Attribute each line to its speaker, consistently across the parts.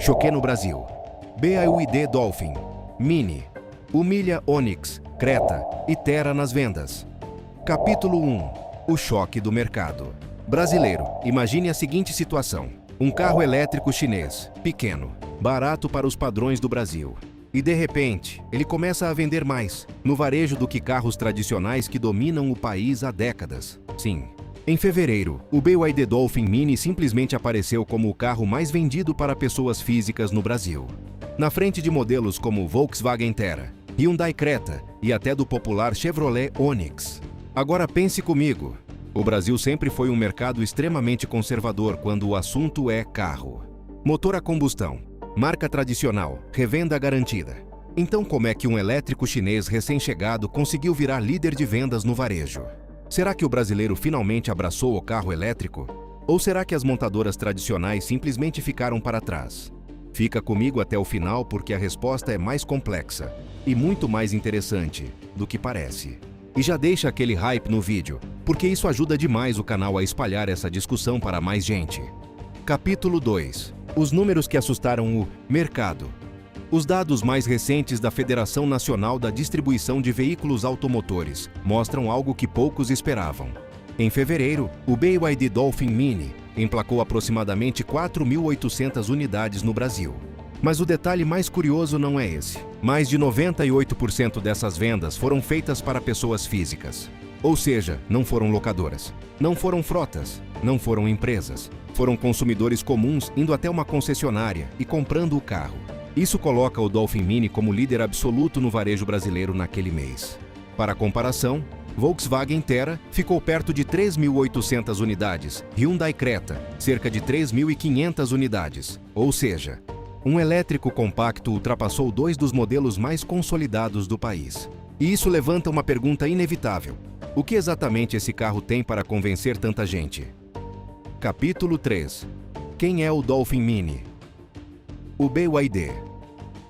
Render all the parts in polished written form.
Speaker 1: Choqué no Brasil. BYD Dolphin, Mini, humilha Onix, Creta e Terra nas vendas. Capítulo 1. O choque do mercado. Brasileiro, imagine a seguinte situação. Um carro elétrico chinês, pequeno, barato para os padrões do Brasil. E de repente, ele começa a vender mais, no varejo do que carros tradicionais que dominam o país há décadas. Sim. Em fevereiro, o BYD Dolphin Mini simplesmente apareceu como o carro mais vendido para pessoas físicas no Brasil. Na frente de modelos como Volkswagen Terra, Hyundai Creta e até do popular Chevrolet Onix. Agora pense comigo, o Brasil sempre foi um mercado extremamente conservador quando o assunto é carro. Motor a combustão, marca tradicional, revenda garantida. Então como é que um elétrico chinês recém-chegado conseguiu virar líder de vendas no varejo? Será que o brasileiro finalmente abraçou o carro elétrico? Ou será que as montadoras tradicionais simplesmente ficaram para trás? Fica comigo até o final porque a resposta é mais complexa e muito mais interessante do que parece. E já deixa aquele hype no vídeo, porque isso ajuda demais o canal a espalhar essa discussão para mais gente. Capítulo 2. Os números que assustaram o mercado. Os dados mais recentes da Federação Nacional da Distribuição de Veículos Automotores mostram algo que poucos esperavam. Em fevereiro, o BYD Dolphin Mini emplacou aproximadamente 4.800 unidades no Brasil. Mas o detalhe mais curioso não é esse. Mais de 98% dessas vendas foram feitas para pessoas físicas. Ou seja, não foram locadoras, não foram frotas, não foram empresas. Foram consumidores comuns indo até uma concessionária e comprando o carro. Isso coloca o Dolphin Mini como líder absoluto no varejo brasileiro naquele mês. Para comparação, Volkswagen Terra ficou perto de 3.800 unidades, Hyundai Creta, cerca de 3.500 unidades. Ou seja, um elétrico compacto ultrapassou dois dos modelos mais consolidados do país. E isso levanta uma pergunta inevitável. O que exatamente esse carro tem para convencer tanta gente? Capítulo 3. Quem é o Dolphin Mini? O BYD.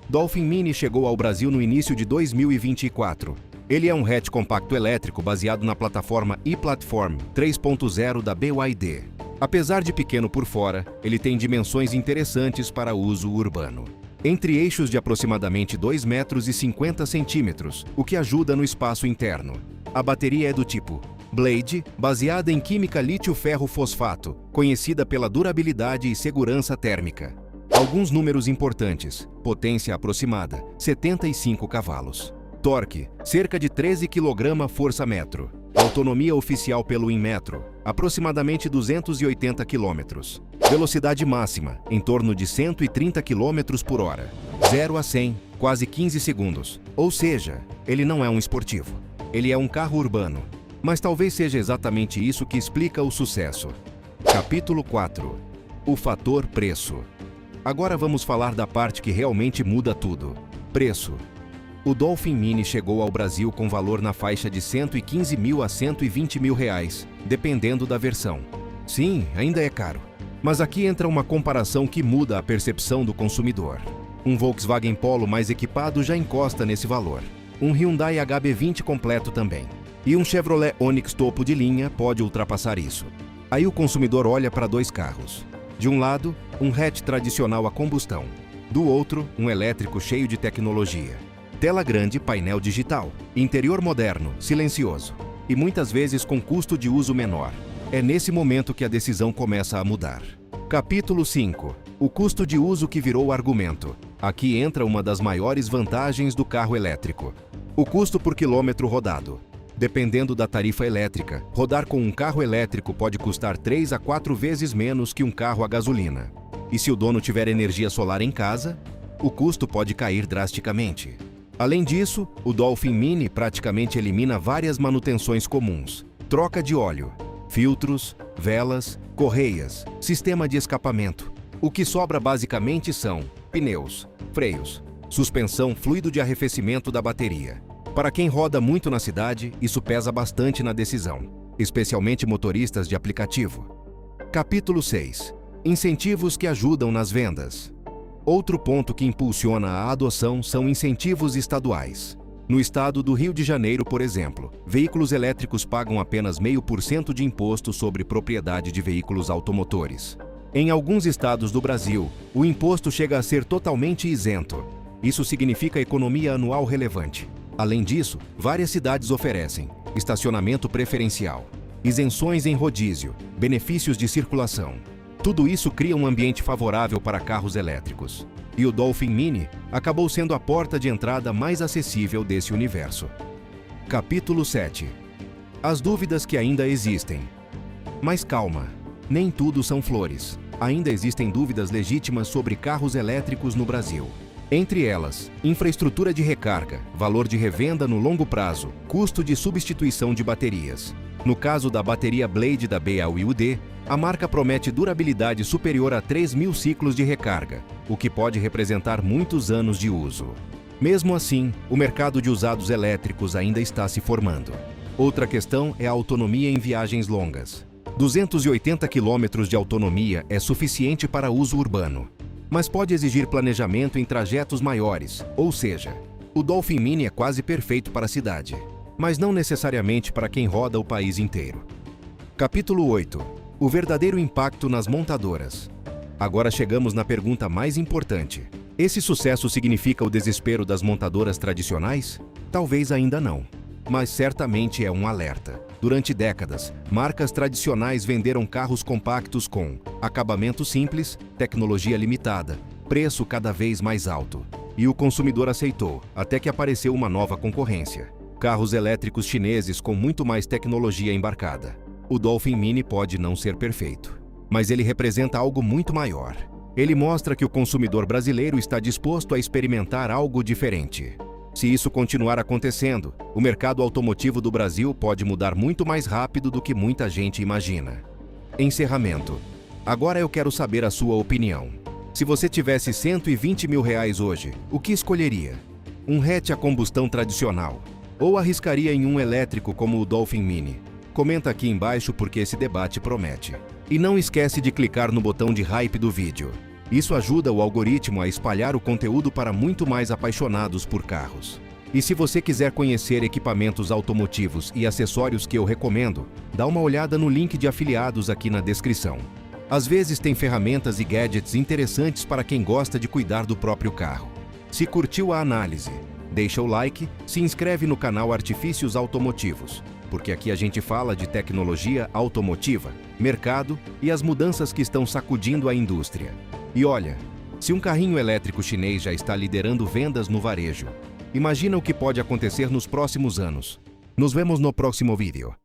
Speaker 1: Dolphin Mini chegou ao Brasil no início de 2024. Ele é um hatch compacto elétrico baseado na plataforma e-Platform 3.0 da BYD. Apesar de pequeno por fora, ele tem dimensões interessantes para uso urbano. Entre eixos de aproximadamente 2,50 metros, o que ajuda no espaço interno. A bateria é do tipo Blade, baseada em química lítio-ferro-fosfato, conhecida pela durabilidade e segurança térmica. Alguns números importantes. Potência aproximada, 75 cavalos. Torque, cerca de 13 kgfm. Autonomia oficial pelo Inmetro, aproximadamente 280 km. Velocidade máxima, em torno de 130 km por hora. 0 a 100, quase 15 segundos. Ou seja, ele não é um esportivo. Ele é um carro urbano. Mas talvez seja exatamente isso que explica o sucesso. Capítulo 4. O fator preço. Agora vamos falar da parte que realmente muda tudo. Preço. O Dolphin Mini chegou ao Brasil com valor na faixa de R$ 115 mil a R$ 120 mil, dependendo da versão. Sim, ainda é caro. Mas aqui entra uma comparação que muda a percepção do consumidor. Um Volkswagen Polo mais equipado já encosta nesse valor. Um Hyundai HB20 completo também. E um Chevrolet Onix topo de linha pode ultrapassar isso. Aí o consumidor olha para dois carros. De um lado, um hatch tradicional a combustão. Do outro, um elétrico cheio de tecnologia. Tela grande, painel digital, interior moderno, silencioso e muitas vezes com custo de uso menor. É nesse momento que a decisão começa a mudar. Capítulo 5. O custo de uso que virou argumento. Aqui entra uma das maiores vantagens do carro elétrico. O custo por quilômetro rodado. Dependendo da tarifa elétrica, rodar com um carro elétrico pode custar 3 a 4 vezes menos que um carro a gasolina. E se o dono tiver energia solar em casa, o custo pode cair drasticamente. Além disso, o Dolphin Mini praticamente elimina várias manutenções comuns. Troca de óleo, filtros, velas, correias, sistema de escapamento. O que sobra basicamente são pneus, freios, suspensão, fluido de arrefecimento da bateria. Para quem roda muito na cidade, isso pesa bastante na decisão, especialmente motoristas de aplicativo. Capítulo 6. Incentivos que ajudam nas vendas. Outro ponto que impulsiona a adoção são incentivos estaduais. No estado do Rio de Janeiro, por exemplo, veículos elétricos pagam apenas 0,5% de imposto sobre propriedade de veículos automotores. Em alguns estados do Brasil, o imposto chega a ser totalmente isento. Isso significa economia anual relevante. Além disso, várias cidades oferecem estacionamento preferencial, isenções em rodízio, benefícios de circulação. Tudo isso cria um ambiente favorável para carros elétricos. E o Dolphin Mini acabou sendo a porta de entrada mais acessível desse universo. Capítulo 7. As dúvidas que ainda existem. Mas calma, nem tudo são flores. Ainda existem dúvidas legítimas sobre carros elétricos no Brasil. Entre elas, infraestrutura de recarga, valor de revenda no longo prazo, custo de substituição de baterias. No caso da bateria Blade da BYD, a marca promete durabilidade superior a 3.000 ciclos de recarga, o que pode representar muitos anos de uso. Mesmo assim, o mercado de usados elétricos ainda está se formando. Outra questão é a autonomia em viagens longas. 280 km de autonomia é suficiente para uso urbano, mas pode exigir planejamento em trajetos maiores, ou seja, o Dolphin Mini é quase perfeito para a cidade, mas não necessariamente para quem roda o país inteiro. Capítulo 8. O verdadeiro impacto nas montadoras. Agora chegamos na pergunta mais importante. Esse sucesso significa o desespero das montadoras tradicionais? Talvez ainda não, mas certamente é um alerta. Durante décadas, marcas tradicionais venderam carros compactos com acabamento simples, tecnologia limitada, preço cada vez mais alto. E o consumidor aceitou, até que apareceu uma nova concorrência. Carros elétricos chineses com muito mais tecnologia embarcada. O Dolphin Mini pode não ser perfeito, mas ele representa algo muito maior. Ele mostra que o consumidor brasileiro está disposto a experimentar algo diferente. Se isso continuar acontecendo, o mercado automotivo do Brasil pode mudar muito mais rápido do que muita gente imagina. Encerramento. Agora eu quero saber a sua opinião. Se você tivesse R$120 mil hoje, o que escolheria? Um hatch a combustão tradicional? Ou arriscaria em um elétrico como o Dolphin Mini? Comenta aqui embaixo porque esse debate promete. E não esquece de clicar no botão de hype do vídeo. Isso ajuda o algoritmo a espalhar o conteúdo para muito mais apaixonados por carros. E se você quiser conhecer equipamentos automotivos e acessórios que eu recomendo, dá uma olhada no link de afiliados aqui na descrição. Às vezes tem ferramentas e gadgets interessantes para quem gosta de cuidar do próprio carro. Se curtiu a análise, deixa o like, se inscreve no canal Artifícios Automotivos, porque aqui a gente fala de tecnologia automotiva, mercado e as mudanças que estão sacudindo a indústria. E olha, se um carrinho elétrico chinês já está liderando vendas no varejo, imagina o que pode acontecer nos próximos anos. Nos vemos no próximo vídeo.